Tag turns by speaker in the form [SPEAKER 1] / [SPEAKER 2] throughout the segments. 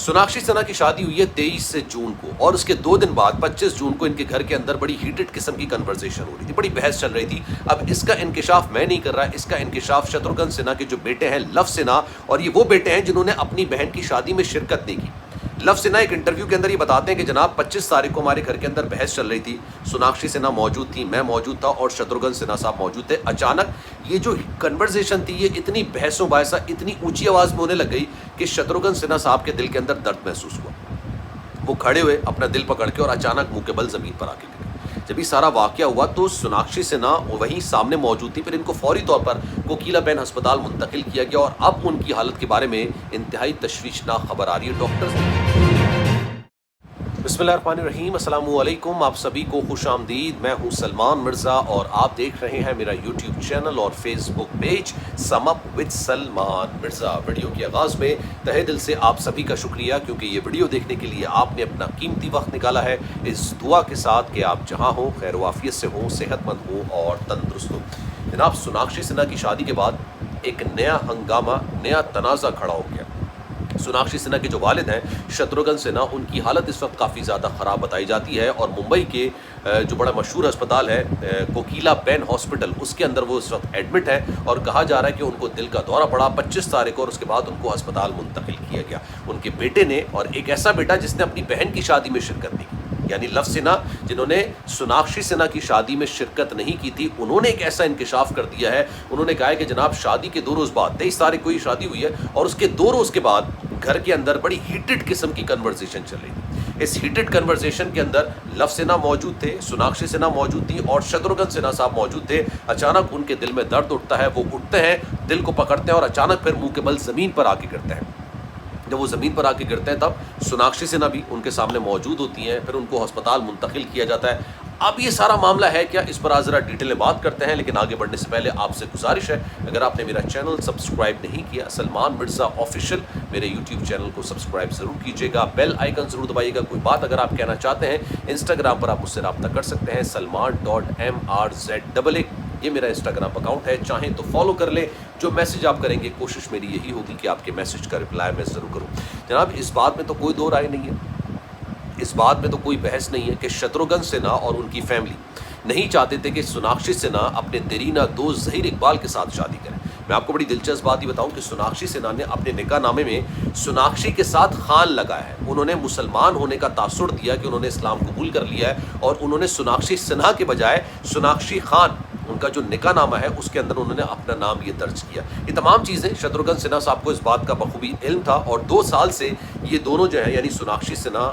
[SPEAKER 1] सोनाक्षी सिन्हा की शादी हुई है 23 जून को और उसके 2 दिन बाद 25 जून को इनके घर के अंदर बड़ी हीटेड किस्म की कन्वर्सेशन हो रही थी, बड़ी बहस चल रही थी। अब इसका इंकिशाफ मैं नहीं कर रहा, इसका इंकिशाफ शत्रुघ्न सिन्हा के जो बेटे हैं लव सिन्हा, और ये वो बेटे हैं जिन्होंने अपनी बहन की शादी में शिरकत नहीं की। लव सिन्हा एक इंटरव्यू के अंदर ये बताते हैं कि जनाब 25 तारीख को हमारे घर के अंदर बहस चल रही थी, सोनाक्षी सिन्हा मौजूद थी, मैं मौजूद था और शत्रुघ्न सिन्हा साहब मौजूद थे। अचानक ये जो कन्वर्सेशन थी ये इतनी बहसों बहसा इतनी ऊंची आवाज में होने लग गई कि शत्रुघ्न सिन्हा साहब के दिल के अंदर दर्द महसूस हुआ। वो खड़े हुए अपना दिल पकड़ के और अचानक मुंह के बल जमीन पर आके गिरे। जब ये सारा वाकया हुआ तो सोनाक्षी सिन्हा वहीं सामने मौजूद थी, फिर इनको फौरी तौर पर कोकिलाबेन अस्पताल मुंतकिल किया गया और अब उनकी हालत के बारे में इंतहाई तशवीशनाक खबर आ रही है। डॉक्टर्स बिस्मिल्लाहिर्रहमानिर्रहीम, अस्सलामुअलैकुम, आप सभी को खुश आमदीद। मैं हूं सलमान मिर्ज़ा और आप देख रहे हैं मेरा यूट्यूब चैनल और Facebook page sum up with Salman Mirza. Video के आगाज़ में तहे दिल से आप सभी का शुक्रिया, क्योंकि ये वीडियो देखने के लिए आपने अपना कीमती वक्त निकाला है, इस दुआ के साथ कि आप जहां हो खैर वाफियत से हो, सेहतमंद हो और तंदुरुस्त हो। जनाब सोनाक्षी सिन्हा की शादी के बाद एक नया हंगामा, नया तनाज़ा खड़ा हो गया। सोनाक्षी सिन्हा के जो वालिद हैं शत्रुघ्न सिन्हा, उनकी हालत इस वक्त काफ़ी ज़्यादा ख़राब बताई जाती है और मुंबई के जो बड़ा मशहूर अस्पताल है कोकिलाबेन हॉस्पिटल, उसके अंदर वो इस वक्त एडमिट है और कहा जा रहा है कि उनको दिल का दौरा पड़ा 25 तारीख को और उसके बाद उनको अस्पताल मुंतकिल किया गया। उनके बेटे ने, और एक ऐसा बेटा जिसने अपनी बहन की शादी में शिरकत नहीं की, यानी लव सिन्हा जिन्होंने सोनाक्षी सिन्हा की शादी में शिरकत नहीं की थी, उन्होंने एक ऐसा इंकिशाफ कर दिया है। उन्होंने कहा है कि जनाब शादी के 2 रोज़ बाद 23 तारीख को ही शादी हुई है और उसके 2 रोज़ के बाद घर के अंदर बड़ी हीटेड किस्म की कन्वर्सेशन चल रही थी। इस हीटेड कन्वर्सेशन के अंदर लव सिन्हा मौजूद थे, सोनाक्षी सिन्हा मौजूद थी और शत्रुघ्न सिन्हा साहब मौजूद थे। अचानक उनके दिल में दर्द उठता है, वो उठते हैं, दिल को पकड़ते हैं और अचानक फिर मुंह के बल ज़मीन पर आके गिरते हैं। जब वो ज़मीन पर आके गिरते हैं तब सोनाक्षी सिन्हा भी उनके सामने मौजूद होती हैं, फिर उनको अस्पताल मुंतकिल किया जाता है। अब ये सारा मामला है क्या, इस पर आज ज़रा डिटेल में बात करते हैं, लेकिन आगे बढ़ने से पहले आपसे गुजारिश है, अगर आपने मेरा चैनल सब्सक्राइब नहीं किया सलमान मिर्ज़ा ऑफिशियल, मेरे यूट्यूब चैनल को सब्सक्राइब ज़रूर कीजिएगा, बेल आइकन ज़रूर दबाइएगा। कोई बात अगर आप कहना चाहते हैं इंस्टाग्राम पर आप मुझसे रब्ता कर सकते हैं, salman.mrz, ये मेरा इंस्टाग्राम अकाउंट है, चाहें तो फॉलो कर ले। जो मैसेज आप करेंगे कोशिश मेरी यही होगी कि आपके मैसेज का रिप्लाई मैं ज़रूर करूँ। जनाब इस बात में तो कोई दो राय नहीं है, इस बात में तो कोई बहस नहीं है कि शत्रुघ्न सिन्हा और उनकी फैमिली नहीं चाहते थे कि सोनाक्षी सिन्हा अपने देरीना दोस्त ज़हीर इकबाल के साथ शादी करें। मैं आपको बड़ी दिलचस्प बात ही बताऊं कि सोनाक्षी सिन्हा ने अपने निकाह नामे में सोनाक्षी के साथ खान लगाया है। उन्होंने मुसलमान होने का तासुर दिया कि उन्होंने इस्लाम कबूल कर लिया है और उन्होंने सोनाक्षी सिन्हा के बजाय सोनाक्षी खान, उनका जो निकाह नामा है उसके अंदर उन्होंने अपना नाम ये दर्ज किया। ये तमाम चीज़ें शत्रुघ्न सिन्हा साहब को इस बात का बखूबी इल्म था और 2 साल से ये दोनों जो हैं यानी सोनाक्षी सिन्हा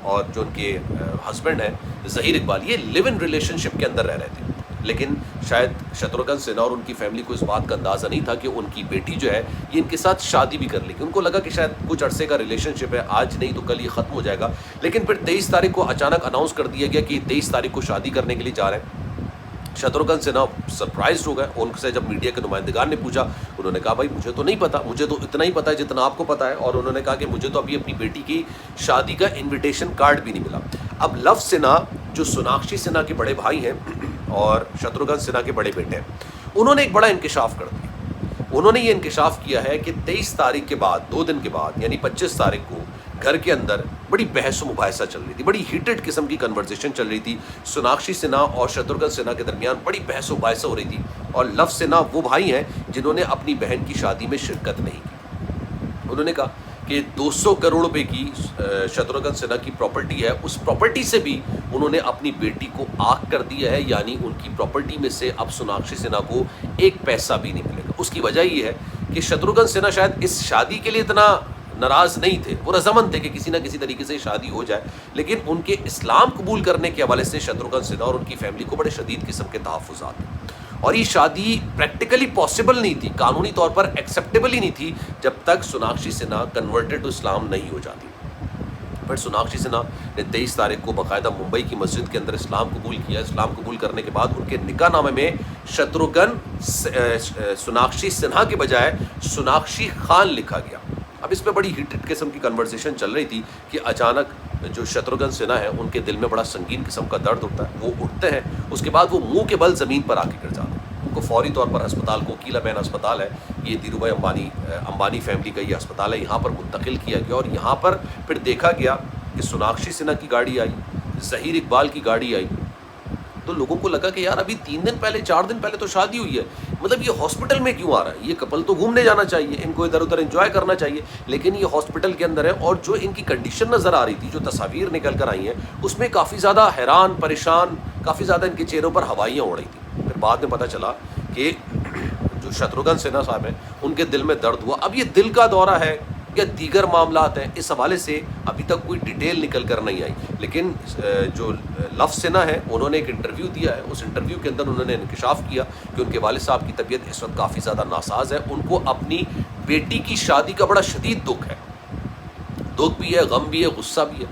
[SPEAKER 1] और जो उनके हस्बैंड हैं ज़हीर इकबाल, ये लिव इन रिलेशनशिप के अंदर रह रहे थे। लेकिन शायद शत्रुघ्न सिन्हा और उनकी फैमिली को इस बात का अंदाज़ा नहीं था कि उनकी बेटी जो है ये इनके साथ शादी भी कर लेगी। उनको लगा कि शायद कुछ अरसे का रिलेशनशिप है, आज नहीं तो कल ये ख़त्म हो जाएगा। लेकिन फिर 23 तारीख को अचानक अनाउंस कर दिया गया कि 23 तारीख को शादी करने के लिए जा रहे हैं। शत्रुघ्न सिन्हा सरप्राइज हो गए। उनसे जब मीडिया के नुमाइंदगान ने पूछा, उन्होंने कहा भाई मुझे तो नहीं पता, मुझे तो इतना ही पता है जितना आपको पता है। और उन्होंने कहा कि मुझे तो अभी अपनी बेटी की शादी का इनविटेशन कार्ड भी नहीं मिला। अब लव सिन्हा जो सोनाक्षी सिन्हा के बड़े भाई हैं और शत्रुघ्न सिन्हा के बड़े बेटे हैं, उन्होंने एक बड़ा इंकिशाफ कर दिया। उन्होंने ये इंकिशाफ किया है कि 23 तारीख के बाद 2 दिन के बाद यानी 25 तारीख को घर के अंदर बड़ी बहस मुबाहिसा चल रही थी, बड़ी हीटेड किस्म की कन्वर्सेशन चल रही थी। सोनाक्षी सिन्हा और शत्रुघ्न सिन्हा के दरमियान बड़ी बहस मुबाहिसा हो रही थी और लव सिन्हा वो भाई हैं जिन्होंने अपनी बहन की शादी में शिरकत नहीं की। उन्होंने कहा कि 200 करोड़ रुपए की शत्रुघ्न सिन्हा की प्रॉपर्टी है, उस प्रॉपर्टी से भी उन्होंने अपनी बेटी को आग कर दिया है, यानी उनकी प्रॉपर्टी में से अब सोनाक्षी सिन्हा को 1 पैसा भी नहीं मिलेगा। उसकी वजह ये है कि शत्रुघ्न सिन्हा शायद इस शादी के लिए इतना नाराज़ नहीं थे, वो रजामंद थे कि किसी ना किसी तरीके से शादी हो जाए, लेकिन उनके इस्लाम कबूल करने के हवाले से शत्रुघ्न सिन्हा और उनकी फैमिली को बड़े शदीद किस्म के तहफ़्फ़ुज़ात हैं और ये शादी प्रैक्टिकली पॉसिबल नहीं थी, कानूनी तौर पर एक्सेप्टेबल ही नहीं थी जब तक Sonakshi Sinha converted to Islam नहीं हो जाती। फिर सोनाक्षी सिन्हा ने 23 तारीख को बाकायदा मुंबई की मस्जिद के अंदर इस्लाम कबूल किया। इस्लाम कबूल करने के बाद उनके निकाह नामे में शत्रुघ्न सोनाक्षी सिन्हा के बजाय सोनाक्षी खान लिखा गया। अब इस पर बड़ी हीटेड किस्म की कन्वर्सेशन चल रही थी कि अचानक जो शत्रुघ्न सिन्हा है उनके दिल में बड़ा संगीन किस्म का दर्द उठता है, वो उठते हैं, उसके बाद वो मुंह के बल ज़मीन पर आके गिर जाते हैं। उनको फौरी तौर पर अस्पताल, कोकीला बैन अस्पताल है, ये धीरूभाई अंबानी फैमिली का ये अस्पताल है, यहाँ पर मुंतकिल किया गया। और यहाँ पर फिर देखा गया कि सोनाक्षी सिन्हा की गाड़ी आई, ज़हीर इकबाल की गाड़ी आई। तो लोगों को लगा कि यार अभी 3 दिन पहले 4 दिन पहले तो शादी हुई है, मतलब ये हॉस्पिटल में क्यों आ रहा है? ये कपल तो घूमने जाना चाहिए, इनको इधर उधर एंजॉय करना चाहिए, लेकिन ये हॉस्पिटल के अंदर है। और जो इनकी कंडीशन नज़र आ रही थी, जो तस्वीर निकल कर आई हैं, उसमें काफ़ी ज़्यादा हैरान परेशान, काफ़ी ज़्यादा इनके चेहरों पर हवाइयाँ उड़ रही थी। फिर बाद में पता चला कि जो शत्रुघ्न सिन्हा साहब हैं, उनके दिल में दर्द हुआ। अब ये दिल का दौरा है या दीगर मामलात हैं, इस हवाले से अभी तक कोई डिटेल निकल कर नहीं आई। लेकिन जो लव सिन्हा है, उन्होंने एक इंटरव्यू दिया है। उस इंटरव्यू के अंदर उन्होंने इंकशाफ किया कि उनके वालिद साहब की तबीयत इस वक्त काफ़ी ज़्यादा नासाज है। उनको अपनी बेटी की शादी का बड़ा शदीद दुख है, दुख भी है, गम भी है, गुस्सा भी है,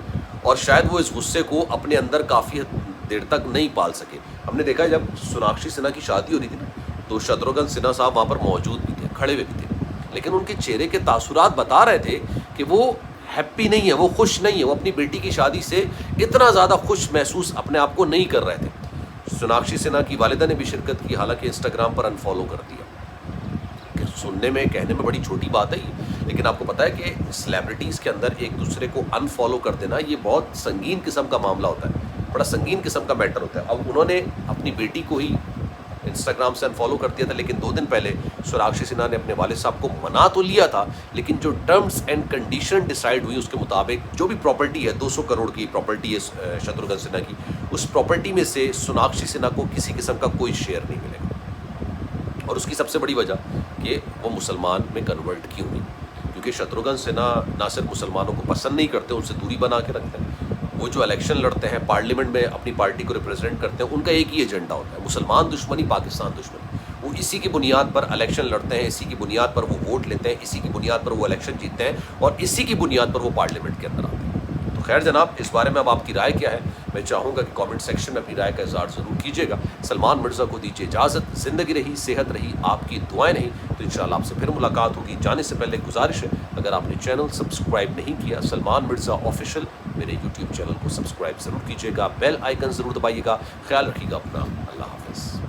[SPEAKER 1] और शायद वो इस गुस्से को अपने अंदर काफ़ी देर तक नहीं पाल सके। हमने देखा जब सोनाक्षी सिन्हा की शादी हो रही थी ना, तो शत्रुघ्न सिन्हा साहब वहाँ पर मौजूद भी थे, खड़े हुए भी थे, लेकिन उनके चेहरे के तासुरात बता रहे थे कि वो हैप्पी नहीं है, वो खुश नहीं है, वो अपनी बेटी की शादी से इतना ज़्यादा खुश महसूस अपने आप को नहीं कर रहे थे। सोनाक्षी सिन्हा की वालिदा ने भी शिरकत की, हालांकि इंस्टाग्राम पर अनफॉलो कर दिया। सुनने में, कहने में बड़ी छोटी बात है ये, लेकिन आपको पता है कि सेलिब्रिटीज़ के अंदर एक दूसरे को अनफॉलो कर देना ये बहुत संगीन किस्म का मामला होता है, बड़ा संगीन किस्म का मैटर होता है। अब उन्होंने अपनी बेटी को ही इंस्टाग्राम से अनफॉलो कर दिया था, लेकिन 2 दिन पहले सोनाक्षी सिन्हा ने अपने वालिद साहब को मना तो लिया था, लेकिन जो टर्म्स एंड कंडीशन डिसाइड हुई उसके मुताबिक जो भी प्रॉपर्टी है, 200 करोड़ की प्रॉपर्टी है शत्रुघ्न सिन्हा की, उस प्रॉपर्टी में से सोनाक्षी सिन्हा को किसी किस्म का कोई शेयर नहीं मिलेगा। और उसकी सबसे बड़ी वजह कि वो मुसलमान में कन्वर्ट क्यों हुई, क्योंकि शत्रुघ्न सिन्हा ना सिर्फ मुसलमानों को पसंद नहीं करते, उनसे दूरी बना के रखते हैं। वो जो इलेक्शन लड़ते हैं, पार्लियामेंट में अपनी पार्टी को रिप्रेजेंट करते हैं, उनका एक ही एजेंडा होता है, मुसलमान दुश्मनी, पाकिस्तान दुश्मनी। वो इसी की बुनियाद पर इलेक्शन लड़ते हैं, इसी की बुनियाद पर वो वोट लेते हैं, इसी की बुनियाद पर वो इलेक्शन जीतते हैं, और इसी की बुनियाद पर वो पार्लियामेंट के अंदर आते हैं। तो खैर जनाब, इस बारे में अब आपकी राय क्या है? मैं चाहूँगा कि कमेंट सेक्शन में अपनी राय का इज़हार ज़रूर कीजिएगा। सलमान मिर्ज़ा को दीजिए इजाज़त। ज़िंदगी रही, सेहत रही, आपकी दुआएं नहीं, तो इंशाअल्लाह आपसे फिर मुलाकात होगी। जाने से पहले गुजारिश है, अगर आपने चैनल सब्सक्राइब नहीं किया, सलमान मिर्ज़ा ऑफिशियल मेरे यूट्यूब चैनल को सब्सक्राइब ज़रूर कीजिएगा, बेल आइकन ज़रूर दबाइएगा। ख्याल रखिएगा अपना, अल्लाह हाफ़िज़।